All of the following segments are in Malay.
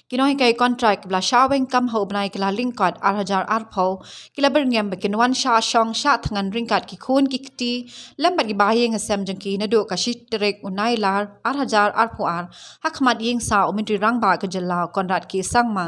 Kinoy kay contract bla shaweng kam ho bnai kila lingkot 8,000 arpo kila berngem bekin wan sha shong sha thangan ringkat ki khun ki kti lembat gi bayeng asem jengki nadu ka shitrek unai lar 8,000 arpo ar hakmat yeng sa umintri rangba ke jelau konrat ki sangma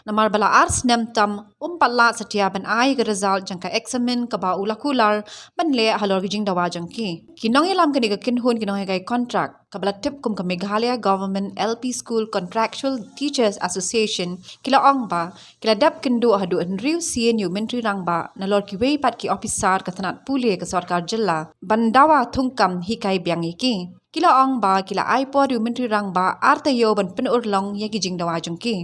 namar bala ars nem tam pala setia ban ai ke result jangka examen ka ba ulakular ban le halor gi jing dawa jengki kinong ilam ke ni ke kin hun kinong kay contract kabla tip kum ka Meghalaya Government LP School Contractual Teachers Association kila ong ba kila dap kendo hadu enriu sien yu menteri rangba na lor ki wei pat ki officer ka tanat pule ke sarkar jilla bandawa thungkam hikai biang iki kila ong ba kila iPod yu menteri rangba arta yo ban pen urlong ye ki jing dawa jengki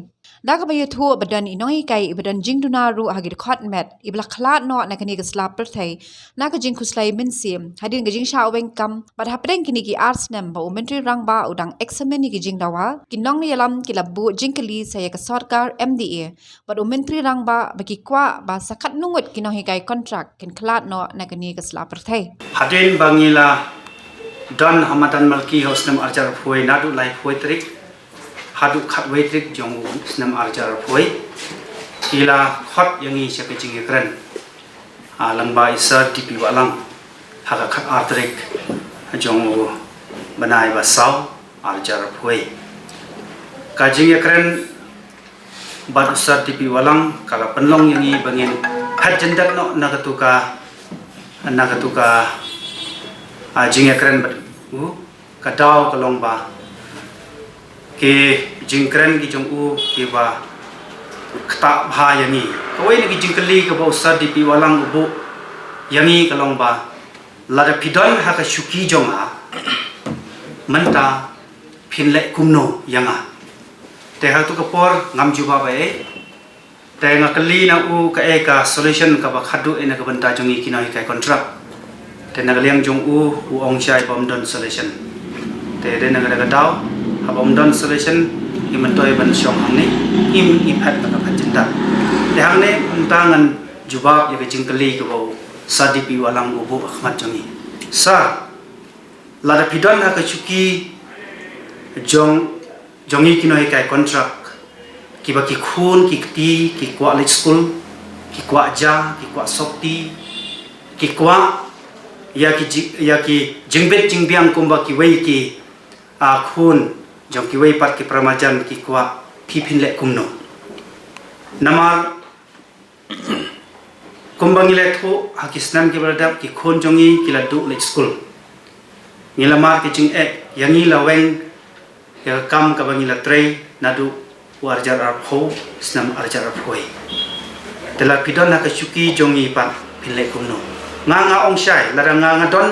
daga bayu thu badan inoi kai ibadan jing dunaru hagir khot met ibla khlat no na kani ke slap perthai na ka jing khuslai min sim hadin ga jing sha weng kam bad hapdeng kini ki arts nem ba menteri rangba udang examen ni ki jing dawa kinong ni yalam kila bu jingkeli saya ke sarkar MDA bad menteri rangba bagi kwa ba sakat nungut kinong hikai contract kin khlat no na kani ke slap perthai hadin bangila don hamadan malki hosnem arjar phoi nadu lai phoi trik hadu khat wei trik jong snam arjar phoi kila khot yangi chake jingi kran lamba isa tipi walang haga khat artrik jong banai ba saw arjar phoi ka jingi kran bad usar tipi walang kala penlong yangi bangin hat jendak no nagatuka jingi kran bad kadau kalong ba ke jingkren ki jong u ke ba khta bha yangi kawai ni jingkali ka ba usad di piwalang ubu yangi kalong ba lada pidon ha ka shuki jonga manta phinle kumno yanga te ha tu ka por ngam juba ba e te ngakali na u ka e ka solution ka ba khadu ena ka banta jongi kinai kai contract te nagaliang jong u ong chai bom don solution te de nagala ka daw habom don solution imantoi ban syong hangni im iphat na phajinda de hangne untangan jubab ye jingkali ko bo sadipi walang ubu akhmat jongi sa lada pidon ha ka chuki jongi kinoi kai contract ki ba ki khun ki kti ki kwa le school ki kwa ja ki kwa sokti ki kwa ya ki jingbet jingbiang kumba ki wei ki khun jong ki wei pat ki pramajan ki kwa phiphin le kumno namar kumbangile tho hakisnam ki bradap ki khon jongi kila du le school nilamar ki jing yangi la weng ya kam ka bangila trei nadu warjar arpho snam arjar arphoi tela pidon na ka chuki jongi pat phile kumno nga ong shai la nga don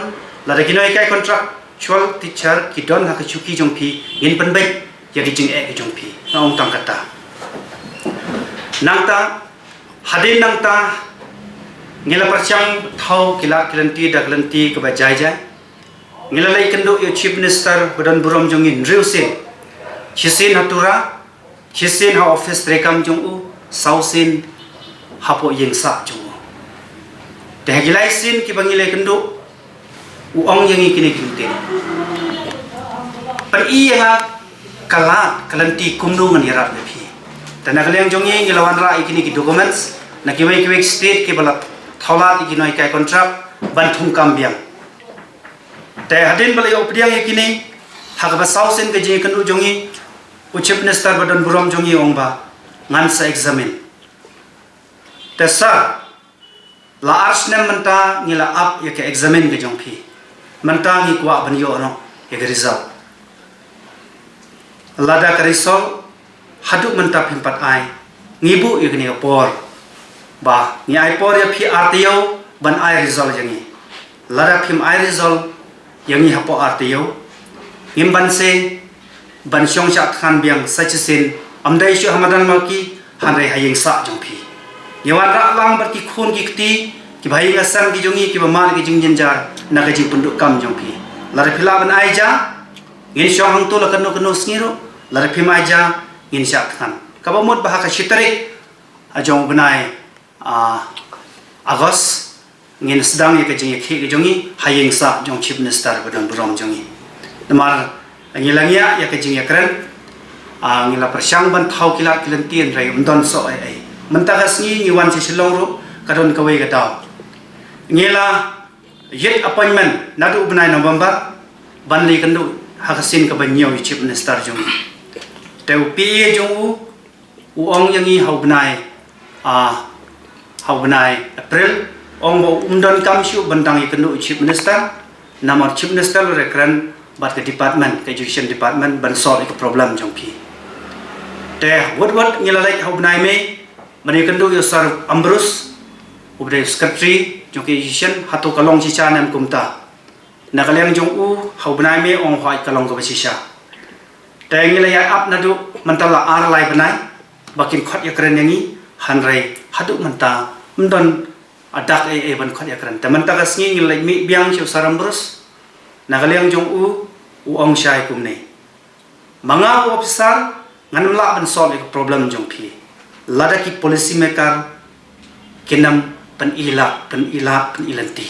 la kinoi kai contract chual teacher ki don ha ka chuki jong phi in pan bai ya ki jing ki jong phi ong tang kata nangta hadin nangta ngila parchang thau kila kilanti daklanti ka ba jai jai ngila lai kendo yo chief minister badan burom jong in reusin chisin hatura chisin ha office rekam jong u sausin hapo yengsa jong u te hagilai sin ki bangile kendo uong yangi kini kintin per iya kalat kalanti kumnu ngan yarap lepi tanah yang jongi ngilawan ra ikini ki documents na kiwai state ki balap tholat ikini kai contract bantung kambiang te hadin balai opdiang ikini hagaba sausen ke jingi kendu jongi chief minister badan burom jongi ongba ngan sa examine te sa la arsnem menta ngila up ya ke examine ke jongpi menta ngi kwa banyo no ya ke result lada ka result hadu menta phimpat ai ngibu ya ke por ba ni ai por ya phi artio ban ai result yangi lada phim ai result yangi hapo artio imban se ban syong cha khan biang sachisin amdai shu hamadan malki hanrai hayeng sa jongpi yawan ra lang bar ki khun ki kti ki bhai ngasam ki jongi ki bamar ki jingjen jar na ka jing penduk kam jongpi lar phila ban ai ja ngin syong hang tu la kanu sniro lar phim ai ja ngin sha khan ka ba mot ba ka shitare ajong banai agos ngin sedang ye ka jing ki jongi hayeng sa jong chief minister badan burom jongi namar ngilangia ya ka jing ya kren ngila persyang ban thau kilat kilentien rai undon so ai mentagas ngi wan si silong ru kadon kawai gadau ngila yet appointment nadu benai November ban li kandu hakasin ka banyo chief minister jong teu pi jong ong yang i hau benai April ong bo undon kam shu bantang i kandu chief minister namar chief minister rekran bat ke department ke education department ban solve ke problem jong pi te what ngilalai hau benai me mani kandu yo sar Ambrus ubde secretary jong ke education hatu kalong chicha nam kumta nakaleng jong hau benai me ong hoi kalong ko basisha te ngilai up nadu mantala ar lai benai bakin khot ya keren yangi hanrai hadu manta mdon adak ban khot ya keren te manta ka sngi ngilai mi biang chu Ambrus nakaleng jong ong shai kumne manga officer nganmla ban solve problem jong pi ladaki policy maker kinam pen ilanti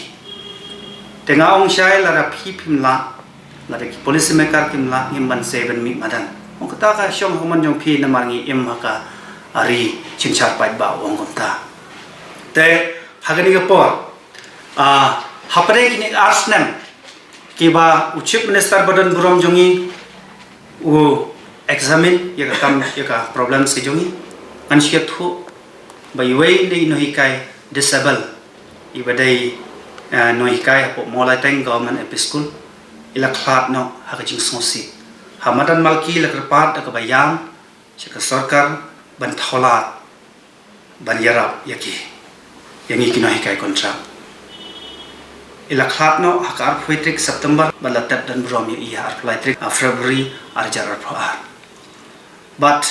tenga ong shai lara phi phimla ladaki policy maker kimla ngimban 7 mi madan ong kata ka shong homan jong phi namangi im haka ari chingchar pai ba ong konta te hagani ga por hapre kini arsnam kiba chief minister badan buram jongi examine ya ka problem se jongi an shiat hu bai wei nei no hikai disable ibadai no hikai po mola teng government ep school ila khat no ha jing sosi hamadan malki la kerpat ka bayam ka sarkar ban tholat ban yarap yaki yangi kino hikai kontrak ila khat no hakar phuitrik September balatat dan buram ya phuitrik February arjar phar but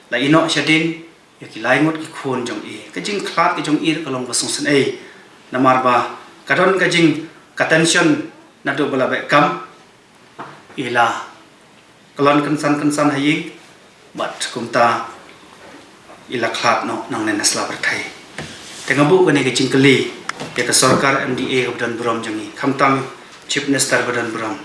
la ino shadin yaki laingot ki khon jong ka jing khat ki jong kalong basung san namar ba kadon ka jing attention na do bala be kam ila kalon kansan hayi but kumta ila khat no nang ne nasla berthai tengabu ka ne ka jing kali ya ka sarkar MDA ka badan buram jongi khamtam chief minister badan buram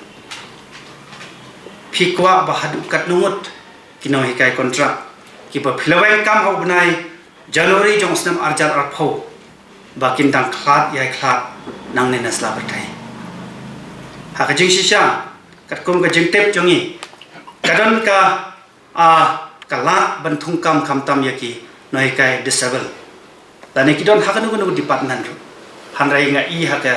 phikwa bahadu kat nungut kino hikai kontrak kipa philawai kam hau benai January jong snam arjar arpho bakin dang khat yai khat nang ne nasla berthai ha ka jing shisha kat kum ka jing tep jongi kadon ka kalat bantung kam khamtam yaki noi kai disable tane kidon hakanu kunu department hanrai nga I haka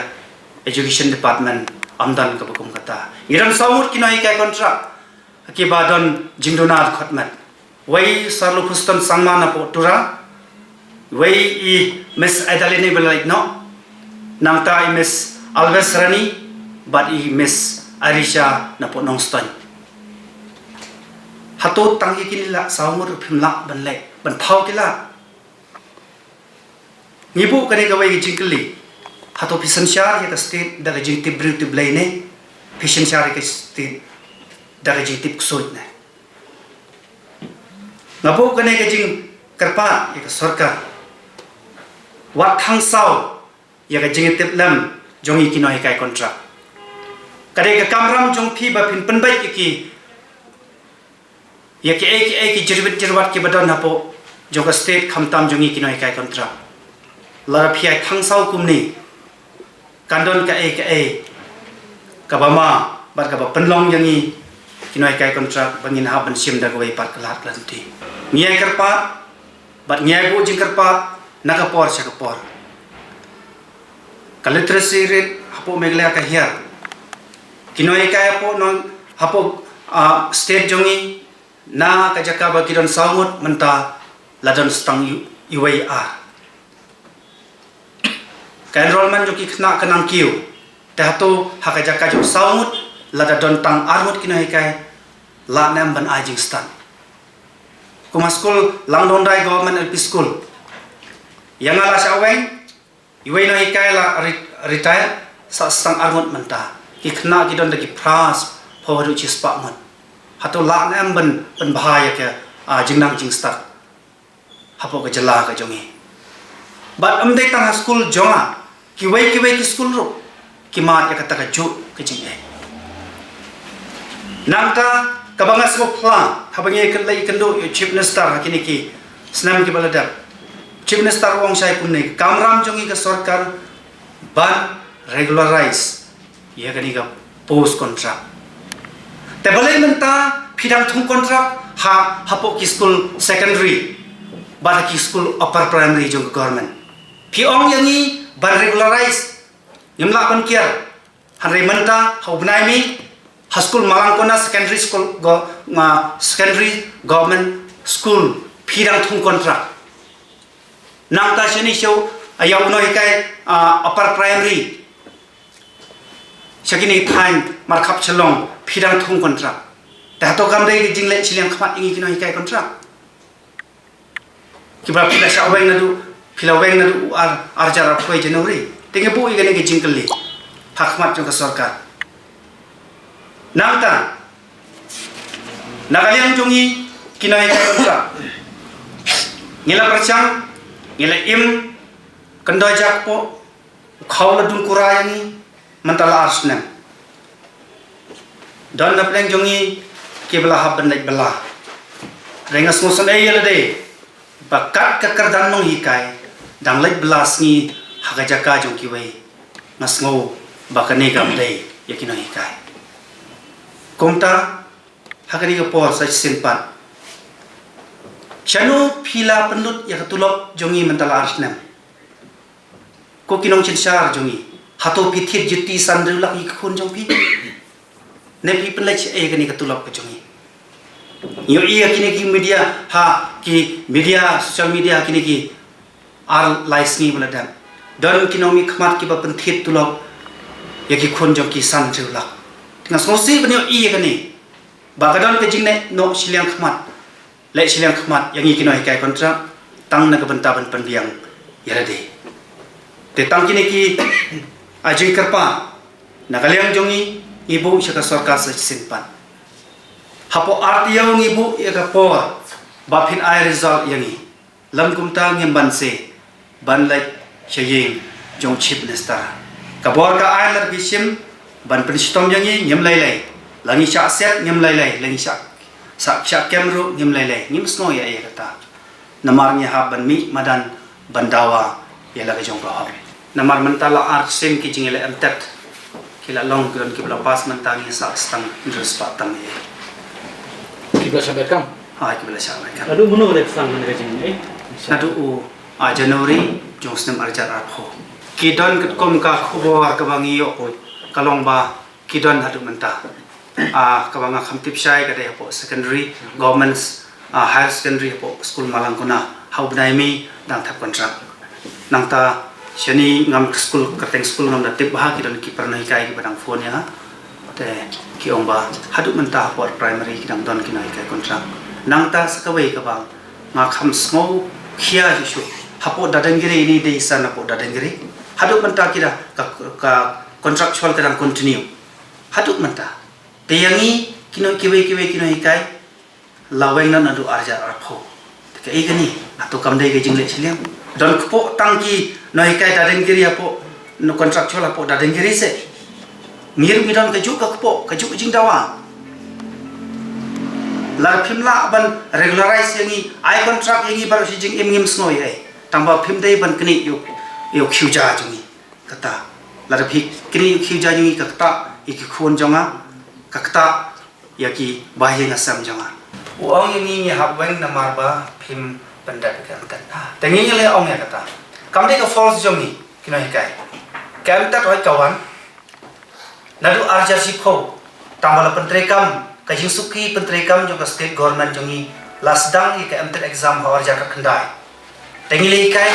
education department amdan ka bukum kata ngiran saut kinoi kai kontrak ki badon jingdona khotmat wai sarlu khuston sangmana po tura wai I miss adalini belai no nangta I miss always rani but I miss Arisha na po nongston hatot tangi kinila saumur phimla banle ban thau kila ngibu kane gawai jingkli hato pisan syar ya ka state daga jing tibri tiblai ne pisan syar ka state daga jing tip ksut ne ngabu kane ka jing karpa ya ka sarkar wat thang sau ya ka jing tip lam jongi kinoi kai kontrak kare ka kamram jong phi ba phin panbai ki ya ki jirwat ki badan hapo joka state khamtam jongi kinoi kai kontrak lara phiai thang sau kumni kandon ka bama bar ka ba penlong yangi kinoi kai kontrak bangin ha ban sim da goi par kalat lanti ngiai karpa bat ngiai bu jing karpa nakapor sakapor kaliteracy rate hapo meglea ka hiar kinoi kai hapo non hapo state jongi na ka jaka ba kidon saut menta ladon stang UAR ka enrollment jo ki khna kanang kiu ta to haka jaka jo saut ladon tang armut kinoi kai la nam ban ajing stan kuma school langdon dai government LP school yang ala saweng iwai no kai la retire sa stang armut menta ki khna kidon daki pras phoru chi spa mon hato la nam ban bahaya ke jingnang jing start hapo ka jala ka jongi but amdai tang school jonga kiwai ki school ro ki ma ya kata ka ju ke jing nangta kabangas mo pla habangi kan lai kendo chief minister hakini ki snam ki baladar chief minister wong sai kunne kamram jongi ka sarkar ban regularize ye gani ka post contract te balai menta phidang thung contract ha hapo ki school secondary ba ki school upper primary jong government phi ong yangi ban regularize yamla ban kiar hanre menta haubnai mi high school malangkona secondary school secondary government school phidang thung contract nang ta shani show ayaw no hikai upper primary shakini time markhap chalong phidang thung contract ta to kam dei jingle chiliang khmat ingi kino hikai contract kibra phila shaweng nadu philaweng nadu arjara phoi january tinge bu igane ki jingkali hakmat jong ka sarkar nangta nakaliang jongi kino hikai contract ngila percang ngila im kendoi jakpo khawla dun kurayani mentala arsnem don na pleng jongi kibla haban naik bela rengas ngosan ay yalade bakat kekerdan nong hikai dang lek belas ni hagajaka jong kiwei ngas ngo bakane gamdei yakino hikai komta hagani ka por sa simpat chanu phila pendut ya ketulok jongi mentala arsnem ko kinong chinsar jongi hato pithit juti sandrulak ikhun jong pi ne pi pen lech e gani ketulok ke jongi yo iya kini ki media ha ki media social media kini ki ar lais ni beladan don kinomi khmat ki ba penthit tulok ya ki khun jong ki sandrulak ngas ngosi ben yo iya gani ba kadon ke jingne no siliang khmat le siliang khmat yang ikino hikai kontrak tang na kabenta ban penbiang yarade te tang kini ki ajing kerpa nakaliang jongi ibu syaka sarkar sa simpan hapo artiyaw ng ibu yaka por bapin ay result yangi lam kumta ngimban se ban like syaying jong chief minister kabor ka ay lar bisim ban prinstom yangi ngim laylay langi syak set ngim laylay langi syak kemru ngim laylay ngim sno ya ay kata namar niya haban mi madan bandawa yala ka jong kahap namar mentala arsim ki jingile amtat kila long gon kibla pas mentangi sak stang indus patang ye kibla sabekam kibla sabekam adu muno rek sang ne jing nadu u january jong snem arjar apho kidon ketkom ka khobor ka bangi yo kalong ba kidon hadu menta kabanga khamtip shai ka de po secondary governments higher secondary po school malangkona haubnai mi dang thap contract nangta shani ngam school kateng school ngam datip bahagi dan ki pernah kai ki badang phone ya te ki omba hadu menta por primary ki dang don ki nai kai kontrak nangta sakawai ka bang nga kham smo khia jisu hapo dadangiri ini de isan hapo dadangiri hadu menta ki da ka contractual ka dang continue hadu menta te yangi kino kiwe kino hikai laweng nan adu arja arpho te kai gani atau kamdai ke jingle chiliang don kepo tangki noi kai dadeng kiri apo no kontraktual apo dadeng kiri se ngir midon kejuk ka kepo kejuk jing dawa la phimla ban regularize yangi ai contract yangi baru si jing ngim snoi ai tamba phim dei ban kni yo khiuja jungi kata la phik kni khiuja jungi kata iki khon jonga kata yaki bahye ngasam jonga uang yangi ni habwen namar ba phim pendat kan tengi le ong ya kata kamde ka false jongi kino hikai kam tat hoi kawan nadu arja sipho tambala pentrekam ka yusuki pentrekam jo ka state government jongi lasdang i ka MTET exam hawar ja ka khandai tengi le hikai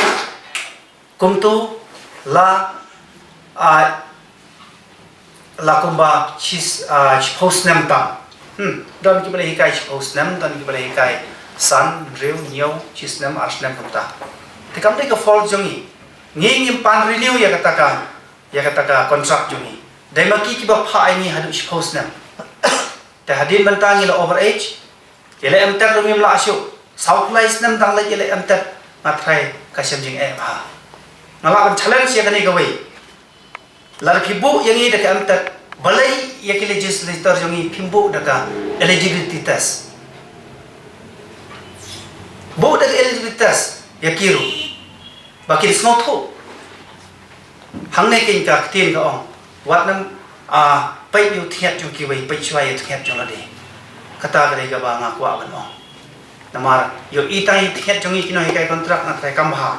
kumtu la kumba chis post nam tam don ki bale hikai post nam don ki bale hikai san rew nyo chisnam arsnam kumta te kamde ka fall jongi nging pan renew ya kata contract jongi daimaki ki ba pha ai ni hadu post nam te hadin bantangi la over age yele amtat rumim la asyo south lies nam dang la yele amtat matrai kasem jing e ba ngala kan challenge ya kani gawai lar ki bu yangi de ka amtat balai ya ki legislator jongi pimbo daga eligibility test bo daga eligibility test ya kiru bakil snotho hangne kin ka tin ka ong wat nam pai yu thiat jong ki wei pai chwai thiat jong ade kata ga ba nga kwa ban ong namar yo itai thiat jong ki no kai kontrak na kai kam ha